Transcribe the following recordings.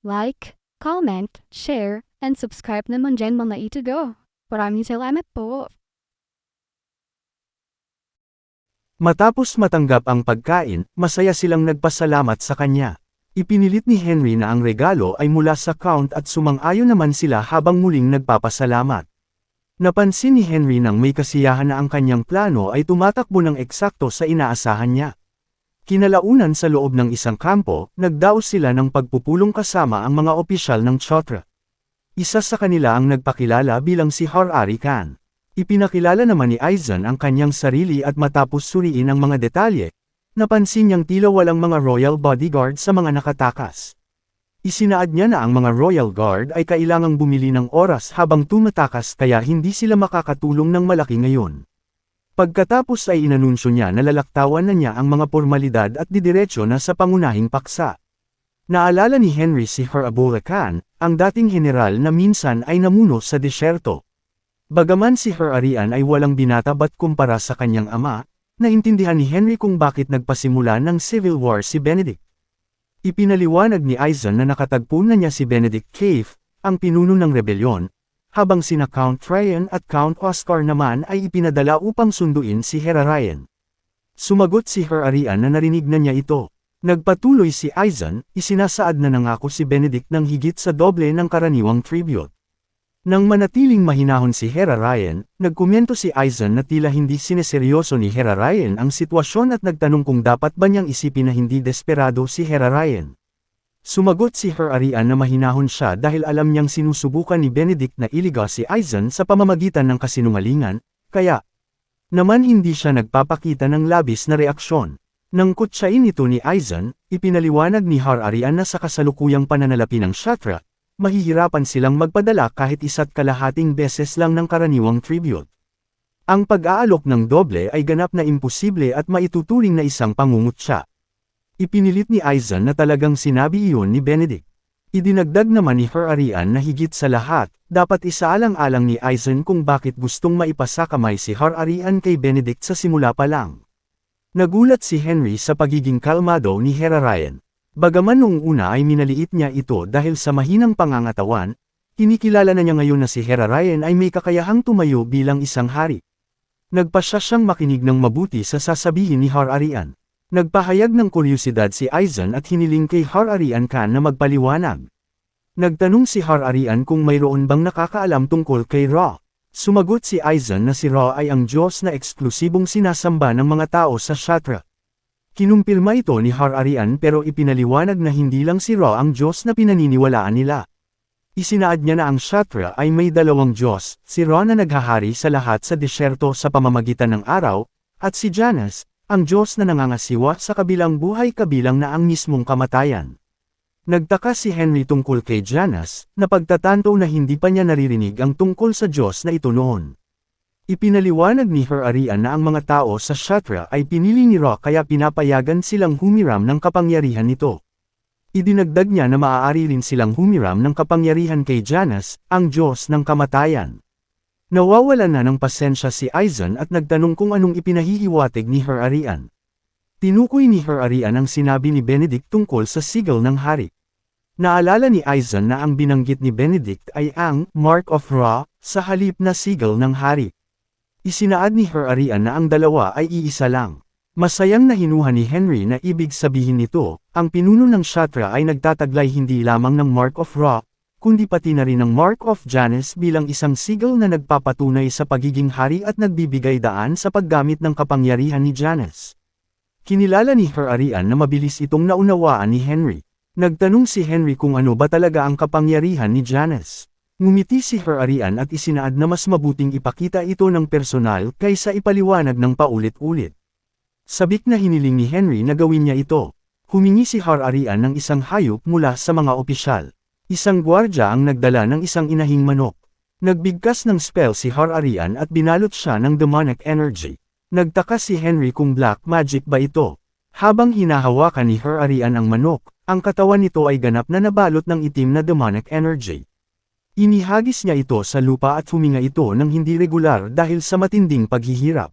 like, comment, share, and subscribe naman dyan mga ito. Maraming salamat po. Matapos matanggap ang pagkain, masaya silang nagpasalamat sa kanya. Ipinilit ni Henry na ang regalo ay mula sa Count at sumang-ayon naman sila habang muling nagpapasalamat. Napansin ni Henry nang may kasiyahan na ang kanyang plano ay tumatakbo ng eksakto sa inaasahan niya. Kinalaunan sa loob ng isang kampo, nagdaos sila ng pagpupulong kasama ang mga opisyal ng Chotra. Isa sa kanila ang nagpakilala bilang si Har-Ari Khan. Ipinakilala naman ni Aizen ang kanyang sarili at matapos suriin ang mga detalye, napansin niyang tila walang mga royal bodyguard sa mga nakatakas. Isinaad niya na ang mga royal guard ay kailangang bumili ng oras habang tumatakas kaya hindi sila makakatulong ng malaki ngayon. Pagkatapos ay inanunsyo niya na lalaktawan na niya ang mga pormalidad at didiretso na sa pangunahing paksa. Naalala ni Henry si Har-Abula Khan, ang dating general na minsan ay namuno sa disyerto. Bagaman si Har-Arian ay walang binatabat kumpara sa kanyang ama, naintindihan ni Henry kung bakit nagpasimula ng civil war si Benedict. Ipinaliwanag ni Aizen na nakatagpo na niya si Benedict Cave, ang pinuno ng rebelyon, habang sina Count Ryan at Count Oscar naman ay ipinadala upang sunduin si Har-Arian. Sumagot si Har-Arian na narinig na niya ito. Nagpatuloy si Aizen, isinasaad na nangako si Benedict ng higit sa doble ng karaniwang tribute. Nang manatiling mahinahon si Har-Arian, nagkomento si Aizen na tila hindi sineseryoso ni Har-Arian ang sitwasyon at nagtanong kung dapat ba niyang isipin na hindi desperado si Har-Arian. Sumagot si Har-Arian na mahinahon siya dahil alam niyang sinusubukan ni Benedict na iligaw si Aizen sa pamamagitan ng kasinungalingan, kaya naman hindi siya nagpapakita ng labis na reaksyon. Nang kutsain ito ni Aizen, ipinaliwanag ni Har-Arian na sa kasalukuyang pananalapi ng Kshatriya, mahihirapan silang magpadala kahit isa't kalahating beses lang ng karaniwang tribute. Ang pag-aalok ng doble ay ganap na imposible at maituturing na isang pangungutya. Ipinilit ni Aizen na talagang sinabi iyon ni Benedict. Idinagdag naman ni Har-Arian na higit sa lahat, dapat isaalang-alang ni Aizen kung bakit gustong maipasakamay si Har-Arian kay Benedict sa simula pa lang. Nagulat si Henry sa pagiging kalmado ni Har-Arian. Bagaman noong una ay minaliit niya ito dahil sa mahinang pangangatawan, kinikilala na niya ngayon na si Har-Arian ay may kakayahang tumayo bilang isang hari. Nagpasya siyang makinig ng mabuti sa sasabihin ni Har-Arian. Nagpahayag ng kuryosidad si Aizen at hiniling kay Har-Arian Khan na magpaliwanag. Nagtanong si Har-Arian kung mayroon bang nakakaalam tungkol kay Ra. Sumagot si Aizen na si Ra ay ang Diyos na eksklusibong sinasamba ng mga tao sa Kshatriya. Kinumpirma ito ni Har-Arian pero ipinaliwanag na hindi lang si Ra ang Diyos na pinaniniwalaan nila. Isinaad niya na ang Kshatriya ay may dalawang Diyos, si Ra na naghahari sa lahat sa disyerto sa pamamagitan ng araw, at si Janus, ang Diyos na nangangasiwa sa kabilang buhay kabilang na ang mismong kamatayan. Nagtaka si Henry tungkol kay Janus, na pagtatanto na hindi pa niya naririnig ang tungkol sa Diyos na ito noon. Ipinaliwanag ni Har-Arian na ang mga tao sa Kshatriya ay pinili ni Ra kaya pinapayagan silang humiram ng kapangyarihan nito. Idinagdag niya na maaari rin silang humiram ng kapangyarihan kay Janus, ang Diyos ng kamatayan. Nawawalan na ng pasensya si Aizen at nagtanong kung anong ipinahihiwatig ni Har-Arian. Tinukoy ni Har-Arian ang sinabi ni Benedict tungkol sa sigil ng hari. Naalala ni Aizen na ang binanggit ni Benedict ay ang Mark of Ra sa halip na sigil ng hari. Isinaad ni Har-Arian na ang dalawa ay iisa lang. Masayang nahinuha ni Henry na ibig sabihin nito, ang pinuno ng Kshatriya ay nagtataglay hindi lamang ng Mark of Ra, kundi pati na rin ng Mark of Janus bilang isang sigil na nagpapatunay sa pagiging hari at nagbibigay daan sa paggamit ng kapangyarihan ni Janus. Kinilala ni Har-Arian na mabilis itong naunawaan ni Henry. Nagtanong si Henry kung ano ba talaga ang kapangyarihan ni Janus. Ngumiti si Har-Arian at isinaad na mas mabuting ipakita ito ng personal kaysa ipaliwanag ng paulit-ulit. Sabik na hiniling ni Henry na gawin niya ito. Humingi si Har-Arian ng isang hayop mula sa mga opisyal. Isang gwardya ang nagdala ng isang inahing manok. Nagbigkas ng spell si Har-Arian at binalot siya ng demonic energy. Nagtaka si Henry kung black magic ba ito. Habang hinahawakan ni Har-Arian ang manok, ang katawan nito ay ganap na nabalot ng itim na demonic energy. Inihagis niya ito sa lupa at huminga ito ng hindi regular dahil sa matinding paghihirap.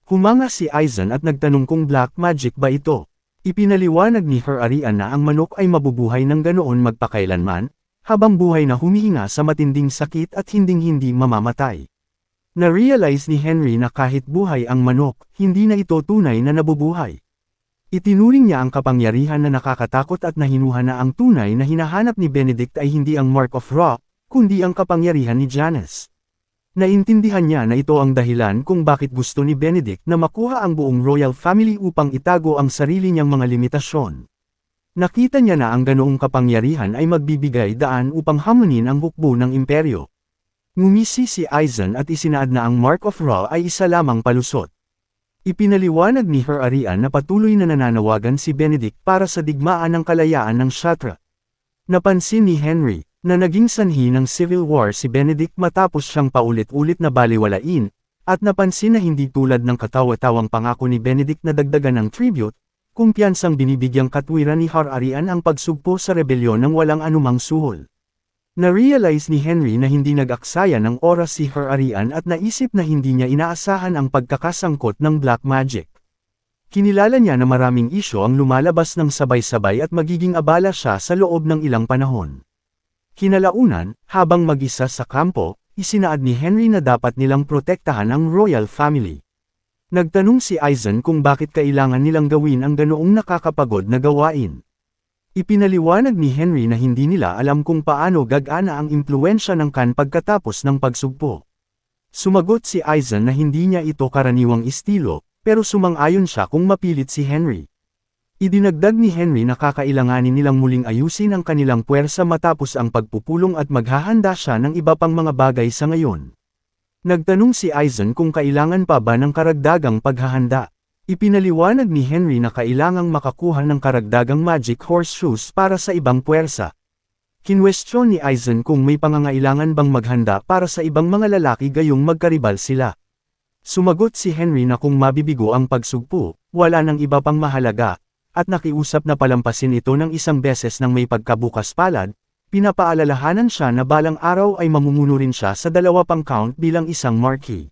Humanga si Aizen at nagtanong kung black magic ba ito. Ipinaliwanag ni Her-Arian na ang manok ay mabubuhay ng ganoon magpakailanman, habang buhay na humihinga sa matinding sakit at hinding-hindi mamamatay. Na-realize ni Henry na kahit buhay ang manok, hindi na ito tunay na nabubuhay. Itinuring niya ang kapangyarihan na nakakatakot at nahinuha na ang tunay na hinahanap ni Benedict ay hindi ang Mark of Ra, kundi ang kapangyarihan ni Janus. Naintindihan niya na ito ang dahilan kung bakit gusto ni Benedict na makuha ang buong royal family upang itago ang sarili niyang mga limitasyon. Nakita niya na ang ganoong kapangyarihan ay magbibigay daan upang hamunin ang hukbo ng imperyo. Ngumisi si Aizen at isinaad na ang Mark of Ra ay isa lamang palusot. Ipinaliwanag ni Her-Arian na patuloy na nananawagan si Benedict para sa digmaan ng kalayaan ng Shatra. Napansin ni Henry, na naging sanhi ng civil war si Benedict matapos siyang paulit-ulit na baliwalain, at napansin na hindi tulad ng katawa-tawang pangako ni Benedict na dagdagan ng tribute, kumpiyansang binibigyang katwiran ni Her-Arian ang pagsugpo sa rebelyon ng walang anumang suhol. Na-realize ni Henry na hindi nag-aksaya ng oras si Her-Arian at naisip na hindi niya inaasahan ang pagkakasangkot ng black magic. Kinilala niya na maraming isyo ang lumalabas ng sabay-sabay at magiging abala siya sa loob ng ilang panahon. Kinalaunan, habang mag-isa sa kampo, isinaad ni Henry na dapat nilang protektahan ang royal family. Nagtanong si Aizen kung bakit kailangan nilang gawin ang ganoong nakakapagod na gawain. Ipinaliwanag ni Henry na hindi nila alam kung paano gagana ang impluwensya ng Khan pagkatapos ng pagsugpo. Sumagot si Aizen na hindi niya ito karaniwang estilo, pero sumang-ayon siya kung mapilit si Henry. Idinagdag ni Henry na kakailanganin nilang muling ayusin ang kanilang puwersa matapos ang pagpupulong at maghahanda siya ng iba pang mga bagay sa ngayon. Nagtanong si Aizen kung kailangan pa ba ng karagdagang paghahanda. Ipinaliwanag ni Henry na kailangang makakuha ng karagdagang magic horseshoes para sa ibang puwersa. Kinwestiyon ni Aizen kung may pangangailangan bang maghanda para sa ibang mga lalaki gayong magkaribal sila. Sumagot si Henry na kung mabibigo ang pagsugpo, wala nang iba pang mahalaga, at nakiusap na palampasin ito ng isang beses ng may pagkabukas palad, pinapaalalahanan siya na balang araw ay mamumuno rin siya sa 2 pang count bilang isang marquis.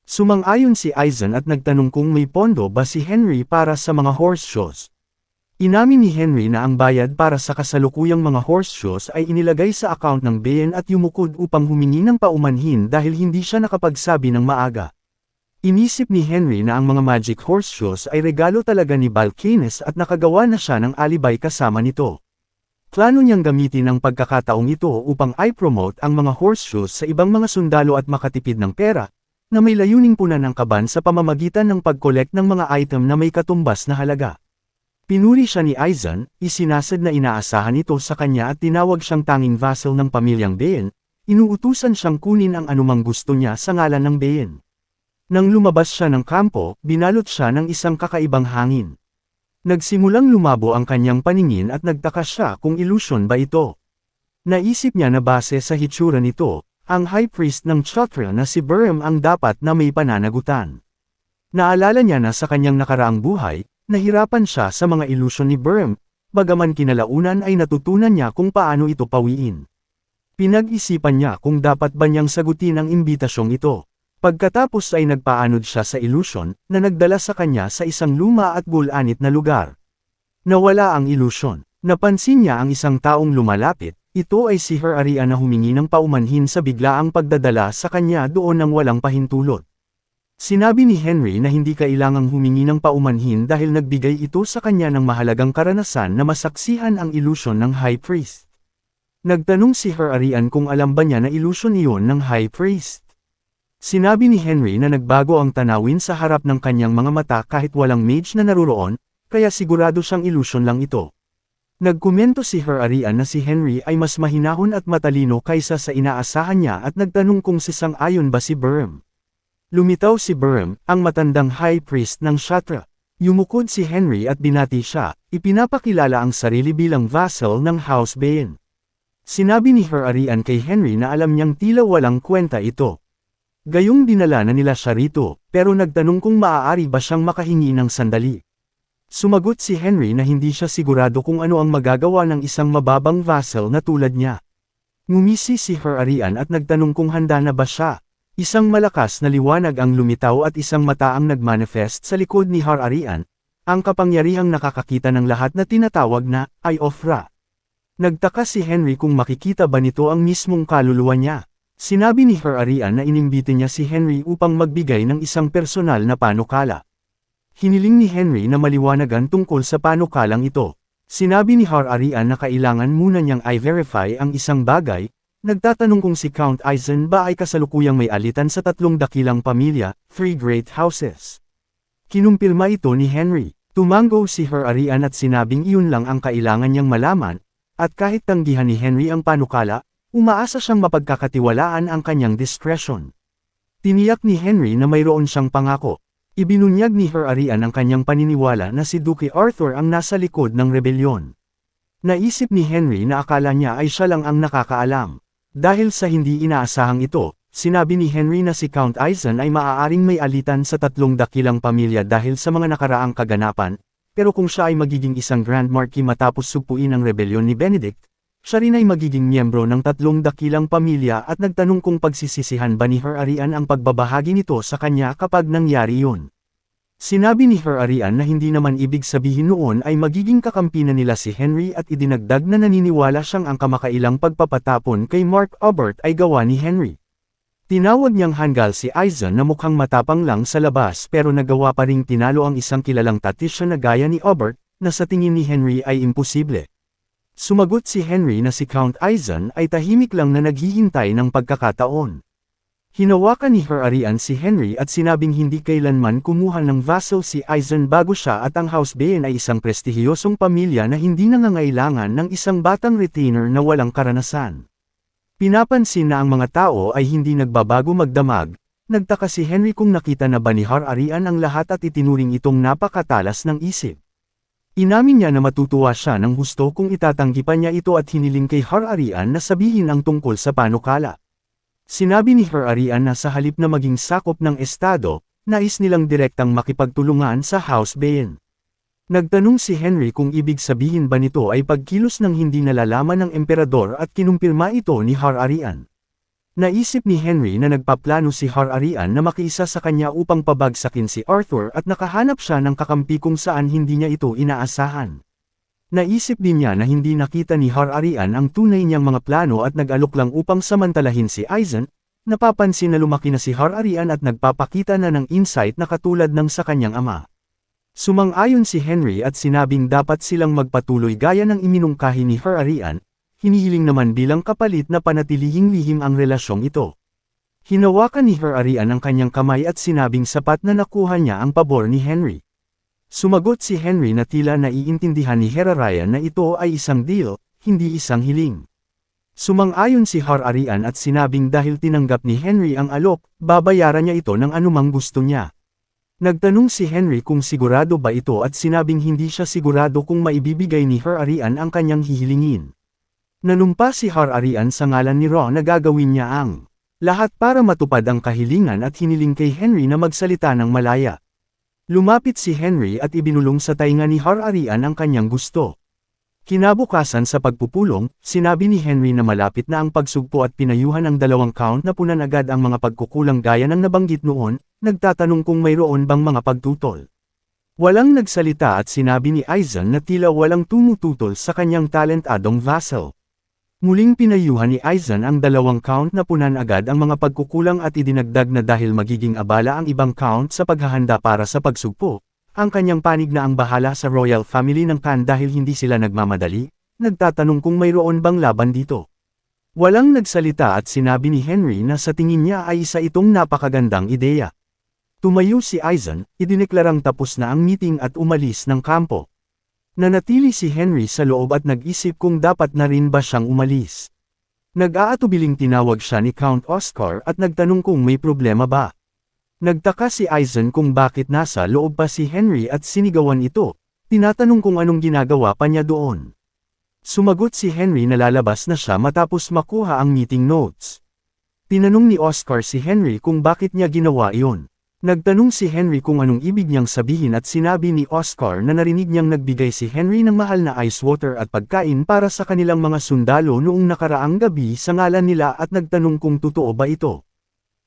Sumang-ayon si Aizen at nagtanong kung may pondo ba si Henry para sa mga horseshoes. Inamin ni Henry na ang bayad para sa kasalukuyang mga horseshoes ay inilagay sa account ng Bayan at yumukod upang humingi ng paumanhin dahil hindi siya nakapagsabi ng maaga. Inisip ni Henry na ang mga magic horseshoes ay regalo talaga ni Balkanes at nakagawa na siya ng alibay kasama nito. Plano niyang gamitin ang pagkakataong ito upang i-promote ang mga horseshoes sa ibang mga sundalo at makatipid ng pera, na may layuning punan ng kaban sa pamamagitan ng pag-collect ng mga item na may katumbas na halaga. Pinuri siya ni Aizen, isinasad na inaasahan ito sa kanya at tinawag siyang tanging vassal ng pamilyang Bayan, inuutusan siyang kunin ang anumang gusto niya sa ngalan ng Bayan. Nang lumabas siya ng kampo, binalot siya ng isang kakaibang hangin. Nagsimulang lumabo ang kanyang paningin at nagtaka siya kung ilusyon ba ito. Naisip niya na base sa hitsura nito, ang high priest ng Chakra na si Burm ang dapat na may pananagutan. Naalala niya na sa kanyang nakaraang buhay, nahirapan siya sa mga ilusyon ni Burm, bagaman kinalaunan ay natutunan niya kung paano ito pawiin. Pinag-isipan niya kung dapat ba niyang sagutin ang imbitasyong ito. Pagkatapos ay nagpaanod siya sa ilusyon, na nagdala sa kanya sa isang luma at gulanit na lugar. Nawala ang ilusyon. Napansin niya ang isang taong lumalapit. Ito ay si Her-Arian na humingi ng paumanhin sa biglaang pagdadala sa kanya doon ng walang pahintulot. Sinabi ni Henry na hindi kailangang humingi ng paumanhin dahil nagbigay ito sa kanya ng mahalagang karanasan na masaksihan ang ilusyon ng High Priest. Nagtanong si Her-Arian kung alam ba niya na ilusyon iyon ng High Priest. Sinabi ni Henry na nagbago ang tanawin sa harap ng kanyang mga mata kahit walang mage na naruroon, kaya sigurado siyang ilusyon lang ito. Nagkomento si Her-Arian na si Henry ay mas mahinahon at matalino kaysa sa inaasahan niya at nagtanong kung sisang-ayon ba si Burm. Lumitaw si Burm, ang matandang high priest ng Shatra. Yumukod si Henry at binati siya, ipinapakilala ang sarili bilang vassal ng House Bayan. Sinabi ni Her-Arian kay Henry na alam niyang tila walang kwenta ito. Gayong dinala na nila siya rito, pero nagtanong kung maaari ba siyang makahingi ng sandali. Sumagot si Henry na hindi siya sigurado kung ano ang magagawa ng isang mababang vassal na tulad niya. Ngumisi si Her-Arian at nagtanong kung handa na ba siya. Isang malakas na liwanag ang lumitaw at isang mata ang nagmanifest sa likod ni Her-Arian, ang kapangyarihang nakakakita ng lahat na tinatawag na Eye of Ra. Nagtaka si Henry kung makikita ba nito ang mismong kaluluwa niya. Sinabi ni Har-Arian na inimbite niya si Henry upang magbigay ng isang personal na panukala. Hiniling ni Henry na maliwanagan tungkol sa panukalang ito. Sinabi ni Har-Arian na kailangan muna niyang i-verify ang isang bagay, nagtatanong kung si Count Aizen ba ay kasalukuyang may alitan sa 3 dakilang pamilya, 3 great houses. Kinumpirma ito ni Henry. Tumango si Har-Arian at sinabing iyon lang ang kailangan niyang malaman, at kahit tanggihan ni Henry ang panukala, umaasa siyang mapagkakatiwalaan ang kanyang discretion. Tiniyak ni Henry na mayroon siyang pangako. Ibinunyag ni Har-Arian ang kanyang paniniwala na si Duke Arthur ang nasa likod ng rebelyon. Naisip ni Henry na akala niya ay siya lang ang nakakaalam. Dahil sa hindi inaasahang ito, sinabi ni Henry na si Count Aizen ay maaaring may alitan sa 3 dakilang pamilya dahil sa mga nakaraang kaganapan, pero kung siya ay magiging isang Grand Marquis matapos sugpuin ang rebelyon ni Benedict, siya rin ay magiging miyembro ng 3 dakilang pamilya at nagtanong kung pagsisisihan ba ni Har-Arian ang pagbabahagi nito sa kanya kapag nangyari yun. Sinabi ni Har-Arian na hindi naman ibig sabihin noon ay magiging kakampi na nila si Henry at idinagdag na naniniwala siyang ang kamakailang pagpapatapon kay Mark Aubert ay gawa ni Henry. Tinawag niyang hanggal si Aizen na mukhang matapang lang sa labas pero nagawa pa ring tinalo ang isang kilalang tactician na gaya ni Aubert, na sa tingin ni Henry ay imposible. Sumagot si Henry na si Count Aizen ay tahimik lang na naghihintay ng pagkakataon. Hinawakan ni Har-Arian si Henry at sinabing hindi kailanman kumuha ng vassal si Aizen bago siya at ang House Baen ay isang prestihiyosong pamilya na hindi nangangailangan ng isang batang retainer na walang karanasan. Pinapansin na ang mga tao ay hindi nagbabago magdamag, nagtaka si Henry kung nakita na ba ni Har-Arian ang lahat at itinuring itong napakatalas ng isip. Inamin niya na matutuwa siya ng husto kung itatanggi pa niya ito at hiniling kay Har-Arian na sabihin ang tungkol sa panukala. Sinabi ni Har-Arian na sa halip na maging sakop ng estado, nais nilang direktang makipagtulungan sa House Baen. Nagtanong si Henry kung ibig sabihin ba nito ay pagkilos ng hindi nalalaman ng emperador at kinumpirma ito ni Har-Arian. Naisip ni Henry na nagpaplano si Har-Arian na makiisa sa kanya upang pabagsakin si Arthur at nakahanap siya ng kakampi kung saan hindi niya ito inaasahan. Naisip din niya na hindi nakita ni Har-Arian ang tunay niyang mga plano at nag-alok lang upang samantalahin si Aizen. Napapansin na lumaki na si Har-Arian at nagpapakita na ng insight na katulad ng sa kanyang ama. Sumang-ayon si Henry at sinabing dapat silang magpatuloy gaya ng iminungkahi ni Har-Arian. Hinihiling naman bilang kapalit na panatilihing lihim ang relasyong ito. Hinawakan ni Har-Arian ang kanyang kamay at sinabing sapat na nakuha niya ang pabor ni Henry. Sumagot si Henry na tila naiintindihan ni Har-Arian na ito ay isang deal, hindi isang hiling. Sumang-ayon si Har-Arian at sinabing dahil tinanggap ni Henry ang alok, babayaran niya ito ng anumang gusto niya. Nagtanong si Henry kung sigurado ba ito at sinabing hindi siya sigurado kung maibibigay ni Har-Arian ang kanyang hihilingin. Nanumpa si Har-Arian sa ngalan ni Ra na gagawin niya ang lahat para matupad ang kahilingan at hiniling kay Henry na magsalita ng malaya. Lumapit si Henry at ibinulong sa tainga ni Har-Arian ang kanyang gusto. Kinabukasan sa pagpupulong, sinabi ni Henry na malapit na ang pagsugpo at pinayuhan ang 2 count na punan agad ang mga pagkukulang gaya ng nabanggit noon, nagtatanong kung mayroon bang mga pagtutol. Walang nagsalita at sinabi ni Aizen na tila walang tumututol sa kanyang talentadong vassal. Muling pinayuhan ni Aizen ang 2 count na punan agad ang mga pagkukulang at idinagdag na dahil magiging abala ang ibang count sa paghahanda para sa pagsugpo, ang kanyang panig na ang bahala sa royal family ng Khan dahil hindi sila nagmamadali, nagtatanong kung mayroon bang laban dito. Walang nagsalita at sinabi ni Henry na sa tingin niya ay isa itong napakagandang ideya. Tumayo si Aizen, idineklarang tapos na ang meeting at umalis ng kampo. Nanatili si Henry sa loob at nag-isip kung dapat na rin ba siyang umalis. Nag-aatubiling tinawag siya ni Count Oscar at nagtanong kung may problema ba. Nagtaka si Aizen kung bakit nasa loob pa si Henry at sinigawan ito, tinatanong kung anong ginagawa pa niya doon. Sumagot si Henry na lalabas na siya matapos makuha ang meeting notes. Tinanong ni Oscar si Henry kung bakit niya ginawa iyon. Nagtanong si Henry kung anong ibig niyang sabihin at sinabi ni Oscar na narinig niyang nagbigay si Henry ng mahal na ice water at pagkain para sa kanilang mga sundalo noong nakaraang gabi sa ngalan nila at nagtanong kung totoo ba ito.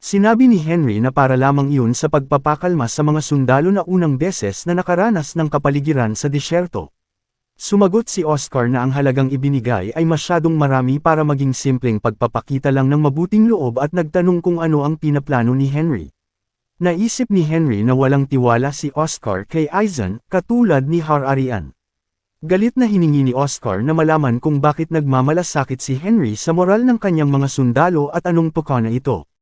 Sinabi ni Henry na para lamang iyon sa pagpapakalma sa mga sundalo na unang beses na nakaranas ng kapaligiran sa disyerto. Sumagot si Oscar na ang halagang ibinigay ay masyadong marami para maging simpleng pagpapakita lang ng mabuting loob at nagtanong kung ano ang pinaplano ni Henry. Naisip ni Henry na walang tiwala si Oscar kay Aizen, katulad ni Har-Arian. Galit na hiningi ni Oscar na malaman kung bakit nagmamalasakit si Henry sa moral ng kanyang mga sundalo at anong pukana ito.